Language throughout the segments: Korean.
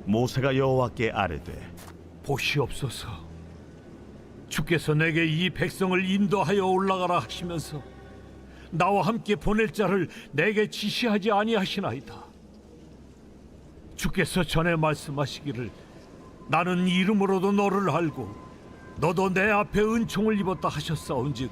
모세가 여호와께 아뢰되 보시옵소서, 주께서 내게 이 백성을 인도하여 올라가라 하시면서 나와 함께 보낼 자를 내게 지시하지 아니하시나이다. 주께서 전에 말씀하시기를 나는 이름으로도 너를 알고 너도 내 앞에 은총을 입었다 하셨사온즉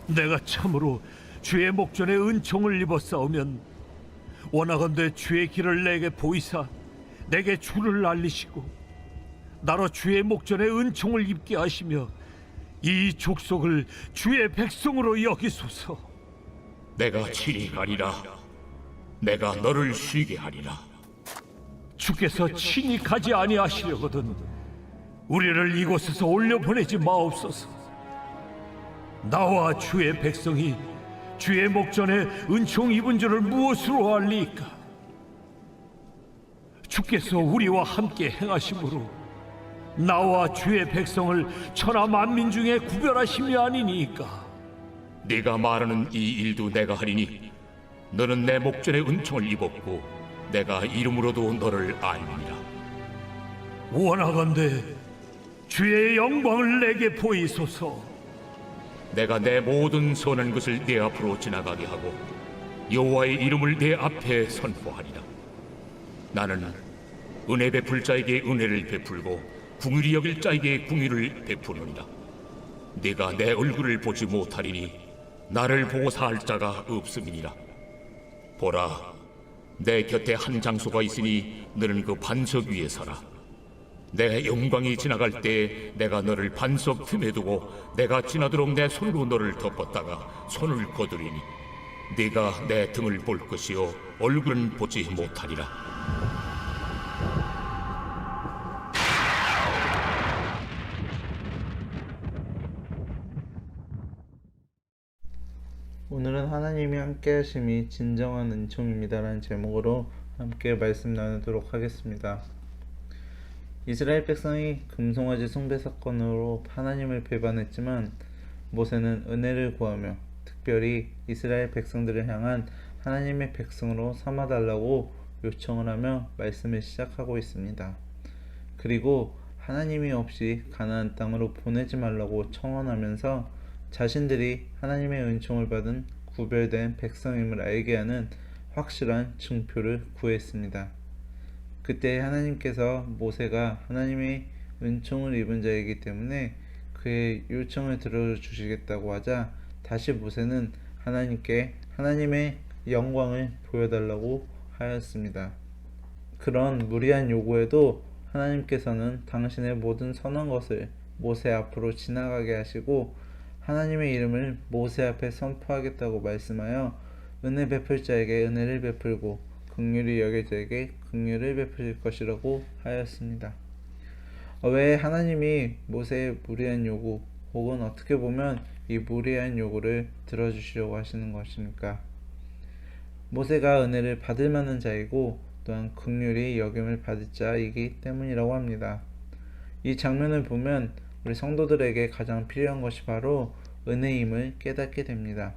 내가 참으로 주의 목전에 은총을 입었사오면 원하건대 주의 길을 내게 보이사 내게 주를 알리시고 나로 주의 목전에 은총을 입게 하시며 이 족속을 주의 백성으로 여기소서. 내가 친히 가리라. 내가 너를 쉬게 하리라. 주께서 친히 가지 아니하시려거든 우리를 이곳에서 올려보내지 마옵소서. 나와 주의 백성이 주의 목전에 은총 입은 줄을 무엇으로 알리까? 주께서 우리와 함께 행하심으로 나와 주의 백성을 천하 만민 중에 구별하심이 아니니까. 네가 말하는 이 일도 내가 하리니 너는 내 목전에 은총을 입었고 내가 이름으로도 너를 알리니라. 원하건대 주의 영광을 내게 보이소서. 내가 내 모든 선한 것을 네 앞으로 지나가게 하고 여호와의 이름을 네 앞에 선포하리라. 나는 은혜 베풀 자에게 은혜를 베풀고 궁휼히 여길 자에게 궁휼을 베푸느니라. 네가 내 얼굴을 보지 못하리니 나를 보고 살 자가 없음이니라. 보라, 내 곁에 한 장소가 있으니 너는 그 반석 위에 서라. 내 영광이 지나갈 때 내가 너를 반석 틈에 두고 내가 지나도록 내 손으로 너를 덮었다가 손을 거두리니 네가 내 등을 볼 것이요 얼굴은 보지 못하리라. 오늘은 하나님이 함께 하심이 진정한 은총입니다라는 제목으로 함께 말씀 나누도록 하겠습니다. 이스라엘 백성이 금송아지 숭배 사건으로 하나님을 배반했지만 모세는 은혜를 구하며 특별히 이스라엘 백성들을 향한 하나님의 백성으로 삼아달라고 요청을 하며 말씀을 시작하고 있습니다. 그리고 하나님이 없이 가나안 땅으로 보내지 말라고 청원하면서 자신들이 하나님의 은총을 받은 구별된 백성임을 알게 하는 확실한 증표를 구했습니다. 그때 하나님께서 모세가 하나님의 은총을 입은 자이기 때문에 그의 요청을 들어주시겠다고 하자 다시 모세는 하나님께 하나님의 영광을 보여달라고 하였습니다. 그런 무리한 요구에도 하나님께서는 당신의 모든 선한 것을 모세 앞으로 지나가게 하시고 하나님의 이름을 모세 앞에 선포하겠다고 말씀하여 은혜 베풀 자에게 은혜를 베풀고 긍휼히 여길 자에게 긍휼을 베풀 것이라고 하였습니다. 왜 하나님이 모세의 무리한 요구 혹은 어떻게 보면 이 무리한 요구를 들어주시려고 하시는 것입니까? 모세가 은혜를 받을 만한 자이고 또한 긍휼히 여김을 받을 자이기 때문이라고 합니다. 이 장면을 보면 우리 성도들에게 가장 필요한 것이 바로 은혜임을 깨닫게 됩니다.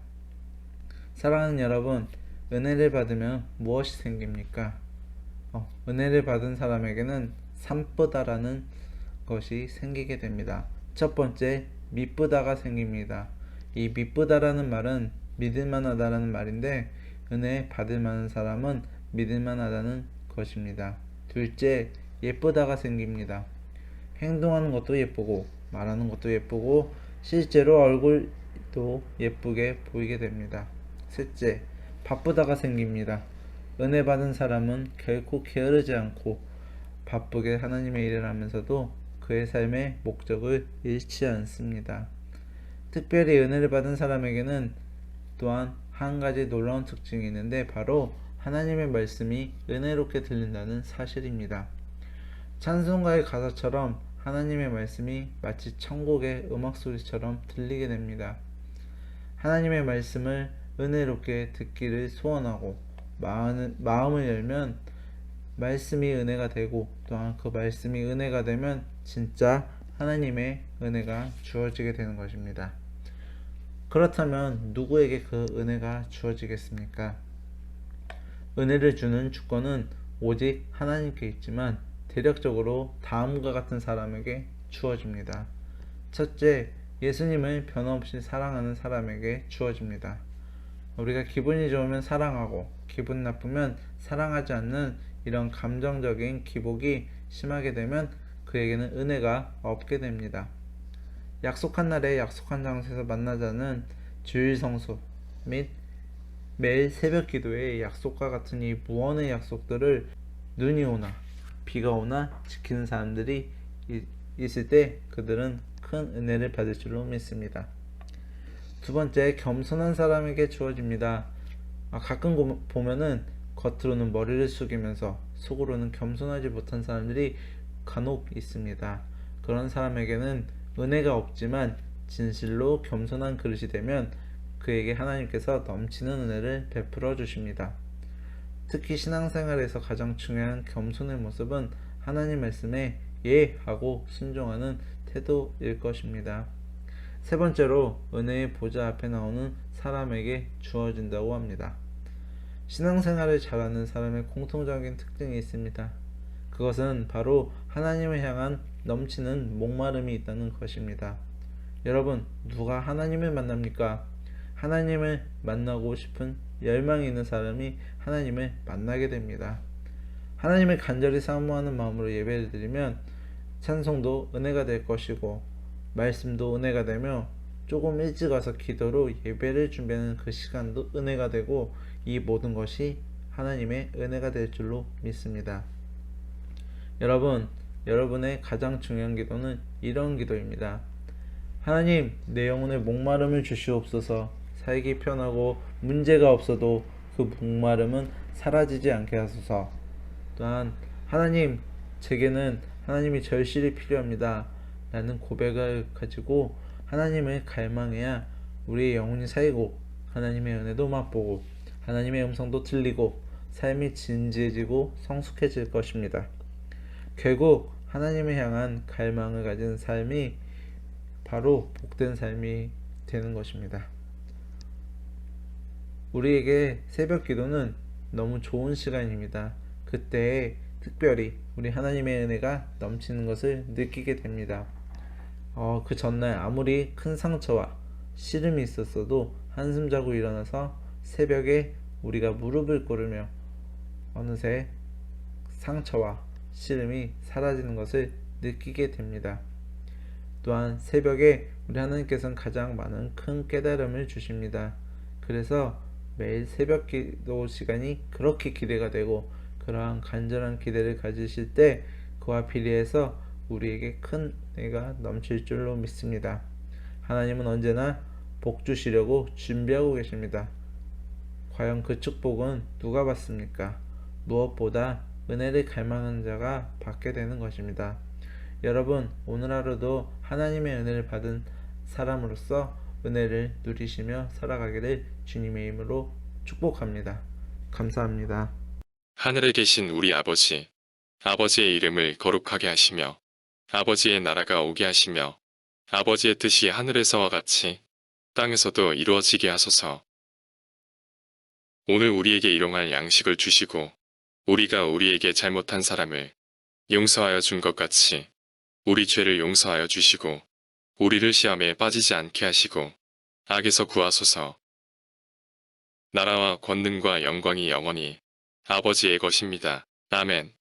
사랑하는 여러분, 은혜를 받으면 무엇이 생깁니까? 은혜를 받은 사람에게는 산보다라는 것이 생기게 됩니다. 첫 번째, 미쁘다가 생깁니다. 이 미쁘다라는 말은 믿을만하다라는 말인데 은혜 받을 만한 사람은 믿을만하다는 것입니다. 둘째, 예쁘다가 생깁니다. 행동하는 것도 예쁘고 말하는 것도 예쁘고 실제로 얼굴도 예쁘게 보이게 됩니다. 셋째, 바쁘다가 생깁니다. 은혜 받은 사람은 결코 게으르지 않고 바쁘게 하나님의 일을 하면서도 그의 삶의 목적을 잃지 않습니다. 특별히 은혜를 받은 사람에게는 또한 한 가지 놀라운 특징이 있는데 바로 하나님의 말씀이 은혜롭게 들린다는 사실입니다. 찬송가의 가사처럼 하나님의 말씀이 마치 천국의 음악소리처럼 들리게 됩니다. 하나님의 말씀을 은혜롭게 듣기를 소원하고 마음을 열면 말씀이 은혜가 되고 또한 그 말씀이 은혜가 되면 진짜 하나님의 은혜가 주어지게 되는 것입니다. 그렇다면 누구에게 그 은혜가 주어지겠습니까? 은혜를 주는 주권은 오직 하나님께 있지만 대략적으로 다음과 같은 사람에게 주어집니다. 첫째, 예수님을 변함없이 사랑하는 사람에게 주어집니다. 우리가 기분이 좋으면 사랑하고 기분 나쁘면 사랑하지 않는 이런 감정적인 기복이 심하게 되면 그에게는 은혜가 없게 됩니다. 약속한 날에 약속한 장소에서 만나자는 주일 성수 및 매일 새벽 기도의 약속과 같은 이 무언의 약속들을 눈이 오나 비가 오나 지키는 사람들이 있을 때 그들은 큰 은혜를 받을 줄로 믿습니다. 두 번째, 겸손한 사람에게 주어집니다. 가끔 보면은 겉으로는 머리를 숙이면서 속으로는 겸손하지 못한 사람들이 간혹 있습니다. 그런 사람에게는 은혜가 없지만 진실로 겸손한 그릇이 되면 그에게 하나님께서 넘치는 은혜를 베풀어 주십니다. 특히 신앙생활에서 가장 중요한 겸손의 모습은 하나님 말씀에 예 하고 순종하는 태도일 것입니다. 세 번째로, 은혜의 보좌 앞에 나오는 사람에게 주어진다고 합니다. 신앙생활을 잘하는 사람의 공통적인 특징이 있습니다. 그것은 바로 하나님을 향한 넘치는 목마름이 있다는 것입니다. 여러분, 누가 하나님을 만납니까? 하나님을 만나고 싶은 열망이 있는 사람이 하나님을 만나게 됩니다. 하나님을 간절히 사모하는 마음으로 예배를 드리면 찬송도 은혜가 될 것이고 말씀도 은혜가 되며 조금 일찍 와서 기도로 예배를 준비하는 그 시간도 은혜가 되고 이 모든 것이 하나님의 은혜가 될 줄로 믿습니다. 여러분, 여러분의 가장 중요한 기도는 이런 기도입니다. 하나님, 내 영혼의 목마름을 주시옵소서. 살기 편하고 문제가 없어도 그 목마름은 사라지지 않게 하소서. 또한 하나님, 제게는 하나님이 절실히 필요합니다 라는 고백을 가지고 하나님을 갈망해야 우리의 영혼이 살고 하나님의 은혜도 맛보고 하나님의 음성도 들리고 삶이 진지해지고 성숙해질 것입니다. 결국 하나님을 향한 갈망을 가진 삶이 바로 복된 삶이 되는 것입니다. 우리에게 새벽 기도는 너무 좋은 시간입니다. 그때 특별히 우리 하나님의 은혜가 넘치는 것을 느끼게 됩니다. 그 전날 아무리 큰 상처와 시름이 있었어도 한숨 자고 일어나서 새벽에 우리가 무릎을 꿇으며 어느새 상처와 시름이 사라지는 것을 느끼게 됩니다. 또한 새벽에 우리 하나님께서는 가장 많은 큰 깨달음을 주십니다. 그래서 매일 새벽 기도 시간이 그렇게 기대가 되고 그러한 간절한 기대를 가지실 때 그와 비례해서 우리에게 큰 은혜가 넘칠 줄로 믿습니다. 하나님은 언제나 복 주시려고 준비하고 계십니다. 과연 그 축복은 누가 받습니까? 무엇보다 은혜를 갈망하는 자가 받게 되는 것입니다. 여러분, 오늘 하루도 하나님의 은혜를 받은 사람으로서 은혜를 누리시며 살아가기를 주님의 이름으로 축복합니다. 감사합니다. 하늘에 계신 우리 아버지, 아버지의 이름을 거룩하게 하시며 아버지의 나라가 오게 하시며 아버지의 뜻이 하늘에서와 같이 땅에서도 이루어지게 하소서. 오늘 우리에게 일용할 양식을 주시고 우리가 우리에게 잘못한 사람을 용서하여 준 것 같이 우리 죄를 용서하여 주시고 우리를 시험에 빠지지 않게 하시고 악에서 구하소서. 나라와 권능과 영광이 영원히 아버지의 것입니다. 아멘.